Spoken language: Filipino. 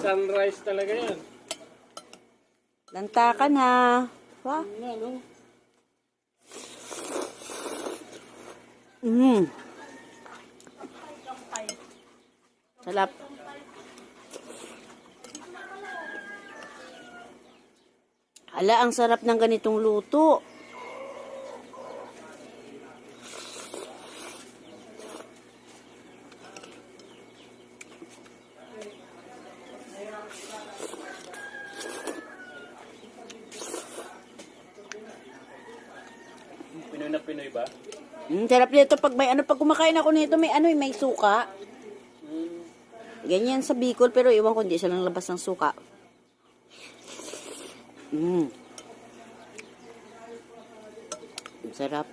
Sunrise talaga yan. Lantakan ha. Wow. Ano? Sarap. Hala, ang sarap ng ganitong luto. Pinoy na Pinoy ba? Sarap nito pag pag kumakain ako nito, may suka. Ganyan sa Bicol, pero iwan ko hindi silang labas ng suka. Sarap.